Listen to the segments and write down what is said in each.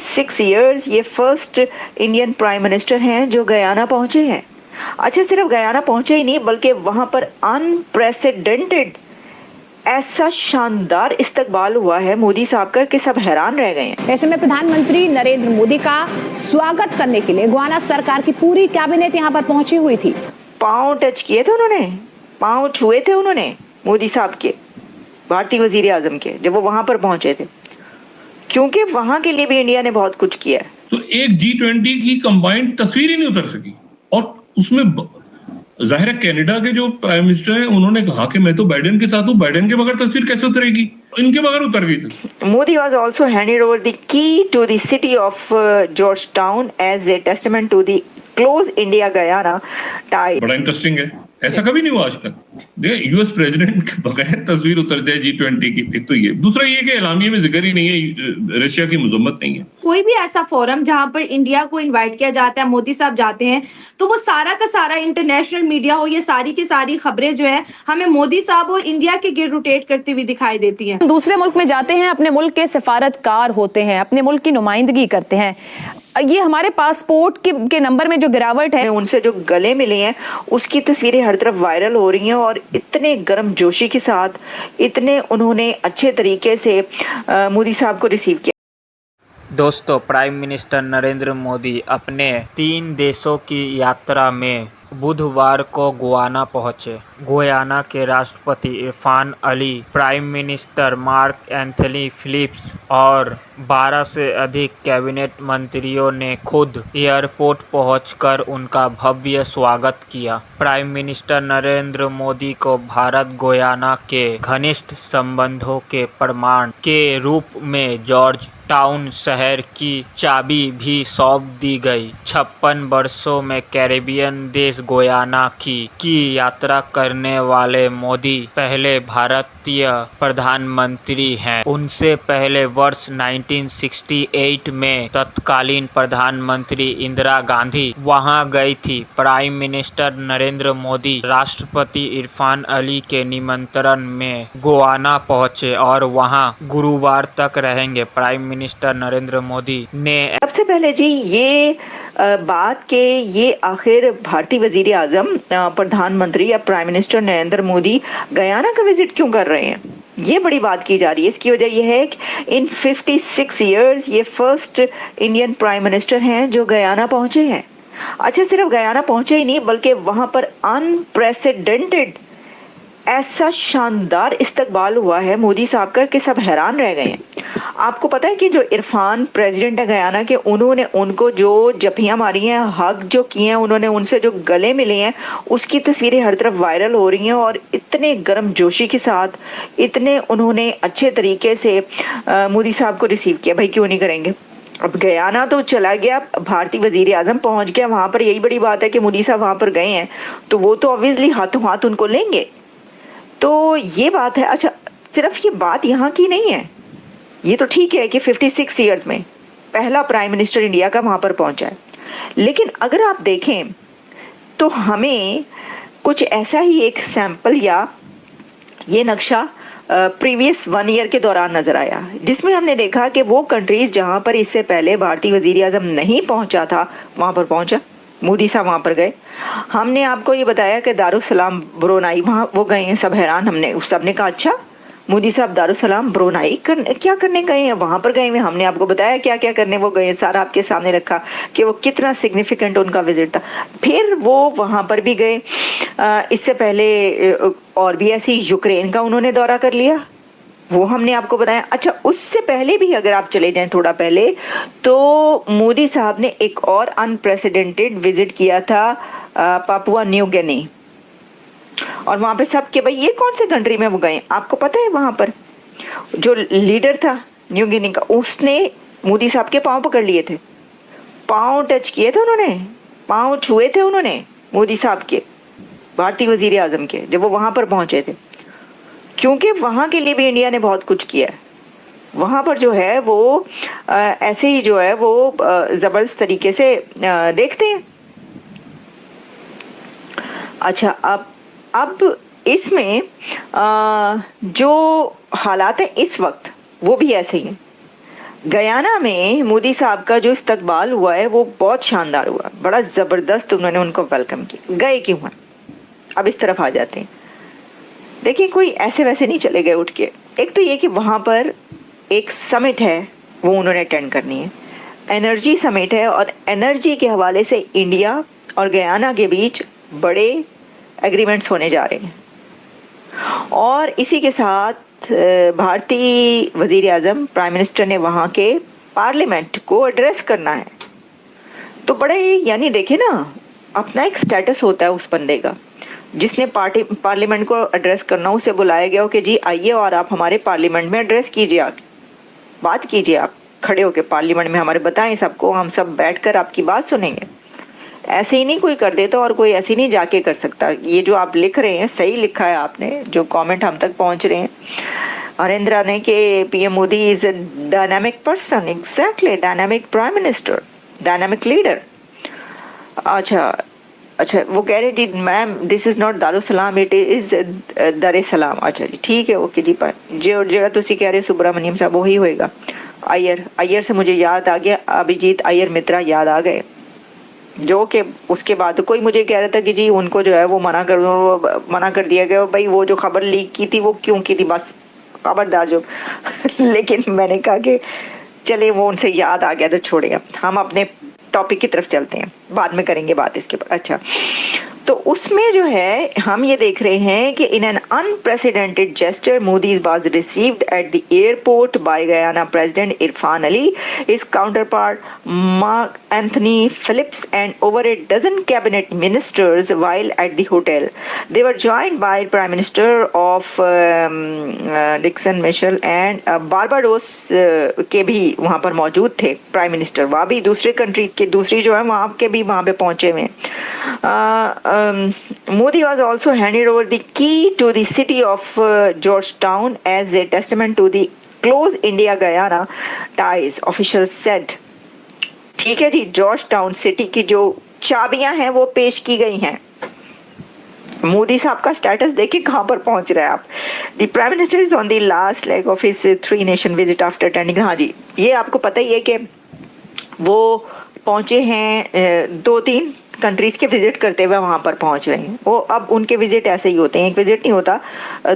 56 years ये first Indian prime minister हैं जो गयाना पहुंचे हैं। अच्छा, सिर्फ गयाना पहुंचे ही नहीं बल्कि वहां पर अनप्रेसिडेंटेड ऐसा शानदार इस्तकबाल हुआ है मोदी साहब का कि सब हैरान रह गए हैं। ऐसे में प्रधानमंत्री नरेंद्र मोदी का स्वागत करने के लिए गयाना सरकार की पूरी कैबिनेट यहां पर पहुंची हुई थी। पांव टच किए थे उन्होंने, पांव छुए थे उन्होंने मोदी साहब के, भारतीय वजीर आजम के, जब वो वहां पर पहुंचे थे, क्योंकि वहां के लिए भी इंडिया ने बहुत कुछ किया है। तो एक G20 की कंबाइंड तस्वीर ही नहीं उतर सकी, और उसमें जाहिर है कनाडा के जो प्राइम मिनिस्टर हैं उन्होंने कहा कि मैं तो बाइडेन के साथ हूँ, बाइडेन के बगैर तस्वीर कैसे उतरेगी, इनके बगैर उतर गई थी। Modi was also handed over the key to the city of Georgetown as a testament to the close India-Guyana tie। बड़ा इंटरेस्टिंग है, ऐसा कभी नहीं हुआ आज तक। देखिए यूएस प्रेसिडेंट के बगैर तस्वीर उतरती है G20 की, एक तो ये, दूसरा ये कि एलामिया में जिक्र ही नहीं है, रशिया की मजम्मत नहीं है। कोई भी ऐसा फोरम जहां पर इंडिया को इनवाइट किया जाता है, मोदी साहब जाते हैं, तो वो सारा का सारा इंटरनेशनल मीडिया हो, ये सारी की सारी खबरें जो है हमें मोदी साहब और इंडिया के गिर्द रोटेट करती हुई दिखाई देती हैं। दूसरे मुल्क में जाते हैं, अपने मुल्क के सिफारतकार होते हैं, अपने मुल्क की नुमाइंदगी करते हैं। ये हमारे पासपोर्ट के नंबर में जो गिरावट है, उनसे जो गले मिले हैं उसकी तस्वीरें हर तरफ वायरल हो रही हैं, और इतने गर्म जोशी के साथ, इतने उन्होंने अच्छे तरीके से मोदी साहब को रिसीव किया। दोस्तों, प्राइम मिनिस्टर नरेंद्र मोदी अपने 3 देशों की यात्रा में बुधवार को गुयाना पहुंचे। गुयाना के राष्ट्रपति Irfan Ali, prime minister Mark Anthony Phillips और 12 से अधिक कैबिनेट मंत्रियों ने खुद एयरपोर्ट पहुंचकर उनका भव्य स्वागत किया। प्राइम मिनिस्टर नरेंद्र मोदी को भारत गुयाना के घनिष्ठ संबंधों के प्रमाण के रूप में जॉर्ज टाउन शहर की चाबी भी सौंप दी गई। 56 वर्षों में कैरेबियन देश गुयाना की यात्रा करने वाले मोदी पहले भारतीय प्रधानमंत्री हैं। उनसे पहले वर्ष 1968 में तत्कालीन प्रधानमंत्री इंदिरा गांधी वहां गई थी। प्राइम मिनिस्टर नरेंद्र मोदी राष्ट्रपति इरफान अली के निमंत्रण में गुयाना पहुंचे और वहां गुरुवार तक रहेंगे। प्राइम मिनिस्टर नरेंद्र मोदी ने सबसे पहले जी ये बात के ये आखिर भारतीय वजीर आजम, प्रधानमंत्री या prime minister Narendra Modi Guyana का विजिट क्यों कर रहे हैं, ये बड़ी बात की जा रही है। इसकी वजह यह है कि इन 56 ईयर्स ये फर्स्ट इंडियन प्राइम मिनिस्टर हैं जो गयाना पहुंचे हैं। अच्छा, सिर्फ गयाना पहुंचे ही नहीं बल्कि वहां पर अनप्रेसिडेंटेड ऐसा शानदार इस्तकबाल हुआ है मोदी साहब का कि सब हैरान रह गए हैं। आपको पता है कि जो इरफान प्रेसिडेंट है गयाना के, उन्होंने उनको जो जफियां मारी हैं, हक जो किए हैं, उन्होंने उनसे जो गले मिले हैं, उसकी तस्वीरें हर तरफ वायरल हो रही हैं, और इतने गर्म जोशी के साथ, इतने उन्होंने अच्छे तरीके से मोदी साहब को रिसीव किया। भाई क्यों नहीं करेंगे। अब गयाना तो चला गया, भारतीय वजीर आजम पहुंच गया वहां पर, यही बड़ी बात है कि मोदी साहब वहां पर गए हैं तो वो तो ऑब्वियसली हाथों हाथ उनको लेंगे, तो ये बात है। अच्छा, सिर्फ ये बात यहाँ की नहीं है, ये तो ठीक है कि 56 ईयर्स में पहला प्राइम मिनिस्टर इंडिया का वहां पर पहुंचा है, लेकिन अगर आप देखें तो हमें कुछ ऐसा ही एक सैंपल या ये नक्शा प्रीवियस 1 ईयर के दौरान नजर आया, जिसमें हमने देखा कि वो कंट्रीज जहां पर इससे पहले भारतीय वजीर आजम नहीं पहुंचा था वहां पर पहुंचा, मोदी साहब वहां पर गए। हमने आपको ये बताया कि दारुसलाम ब्रुनाई वहां वो गए हैं, सब हैरान, हमने सबने कहा अच्छा मोदी साहब दारुसलाम ब्रुनाई क्या करने गए हैं, वहां पर गए हैं। हमने आपको बताया क्या क्या करने वो गए, सारा आपके सामने रखा कि वो कितना सिग्निफिकेंट उनका विजिट था। फिर वो वहां पर भी गए, इससे पहले और भी ऐसी यूक्रेन का उन्होंने दौरा कर लिया, वो हमने आपको बताया। अच्छा, उससे पहले भी अगर आप चले जाएं थोड़ा पहले, तो मोदी साहब ने एक और अनप्रेसिडेंटेड विजिट किया था पापुआ न्यू गिनी, और वहां पे सब के भाई ये कौन से कंट्री में वो गए, आपको पता है वहां पर जो लीडर था न्यू गिनी का, उसने मोदी साहब के पांव पकड़ लिए थे, पांव टच किए थे उन्होंने, पांव छुए थे उन्होंने मोदी साहब के, भारतीय वजीर आजम के, जब वो वहां पर पहुंचे थे, क्योंकि वहां के लिए भी इंडिया ने बहुत कुछ किया है। वहां पर जो है वो ऐसे ही जो है वो जबरदस्त तरीके से देखते हैं। अच्छा, अब इसमें जो हालात है इस वक्त वो भी ऐसे ही हैं। गयाना में मोदी साहब का जो इस्तकबाल हुआ है वो बहुत शानदार हुआ, बड़ा ज़बरदस्त उन्होंने उनको वेलकम किया। गए क्यों हैं? अब इस तरफ आ जाते हैं। देखिए, कोई ऐसे वैसे नहीं चले गए उठ के। एक तो ये कि वहाँ पर एक समिट है, वो उन्होंने अटेंड करनी है, एनर्जी समिट है, और एनर्जी के हवाले से इंडिया और गयाना के बीच बड़े एग्रीमेंट्स होने जा रहे हैं। और इसी के साथ भारतीय वज़ीर आज़म प्राइम मिनिस्टर ने वहाँ के पार्लियामेंट को एड्रेस करना है। तो बड़े, यानी देखे ना, अपना एक स्टेटस होता है उस बंदे का जिसने पार्लियामेंट को एड्रेस करना। उसे बुलाया गया हो कि जी आइए और आप हमारे पार्लियामेंट में एड्रेस कीजिए, आप बात कीजिए, आप खड़े होकर पार्लियामेंट में हमारे बताएं सबको, हम सब बैठकर आपकी बात सुनेंगे। ऐसे ही नहीं कोई कर देता और कोई ऐसे ही नहीं जाके कर सकता। ये जो आप लिख रहे हैं सही लिखा है आपने, जो कमेंट हम तक पहुंच रहे हैं हरेंद्रा ने कि PM Modi is a dynamic person. Exactly, dynamic prime minister, dynamic leader. अच्छा, वो कह रहे जी ma'am this is not Darussalam, it is Dar Salam. अच्छा जी, ठीक है, ओके जी। जो जरा तुसी कह रहे सुब्रमण्यम साहब वही होएगा। अय्यर से मुझे याद आ गया, अभिजीत अय्यर मित्रा याद आ गए, जो कि उसके बाद कोई मुझे कह रहा था कि जी उनको जो है वो मना कर दिया गया। भाई वो जो खबर लीक की थी वो क्यों की थी, बस खबरदार जो लेकिन मैंने कहा कि चले वो उनसे याद आ गया तो छोड़े, हम अपने टॉपिक की तरफ चलते हैं, बाद में करेंगे बात इसके ऊपर। अच्छा, तो उसमें जो है हम ये देख रहे हैं कि in an unprecedented gesture Modi was received at the airport by Guyana president Irfan Ali, his counterpart Mark Anthony Phillips and over a dozen cabinet ministers while at the hotel. They were joined by Prime Minister of Dixon Mitchell and Barbados के भी वहाँ पर मौजूद थे prime minister. वहाँ भी दूसरे country के दूसरी जो है वहाँ के भी वहाँ पे पहुँचे हुए। Modi was also handed over the key to the city of Georgetown as a testament to the close India-Guyana ties, officials said. ठीक है जी, जॉर्ज टाउन सिटी की जो चाबियां हैं वो पेश की गई हैं। मोदी साहब का स्टेटस देखिए कहाँ पर पहुंच रहा है आप। The prime minister is on the last leg of his 3 nation visit after attending. हाँ जी, ये आपको पता ही है कि वो पहुंचे हैं 2-3 कंट्रीज के विजिट करते हुए वहाँ पर पहुँच रहे हैं। वो अब उनके विजिट ऐसे ही होते हैं, एक विजिट नहीं होता,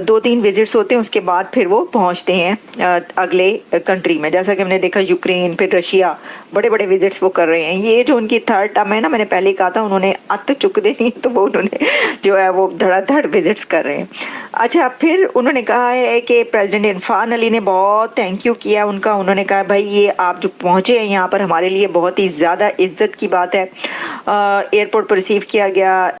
2-3 विजिट्स होते हैं, उसके बाद फिर वो पहुँचते हैं अगले कंट्री में। जैसा कि हमने देखा यूक्रेन, फिर रशिया, बड़े बड़े विजिट्स वो कर रहे हैं। ये जो उनकी थर्ड टर्म है ना, मैंने पहले ही कहा था उन्होंने अत चुक देनी, तो वो उन्होंने जो है वो धड़ाधड़ विजिट्स कर रहे हैं। अच्छा, फिर उन्होंने कहा है कि प्रेसिडेंट इरफान अली ने बहुत थैंक यू किया उनका। उन्होंने कहा भाई ये आप जो पहुँचे हैं यहाँ पर हमारे लिए बहुत ही ज़्यादा इज्जत की बात है। एयरपोर्ट पर रिसीव किया गया।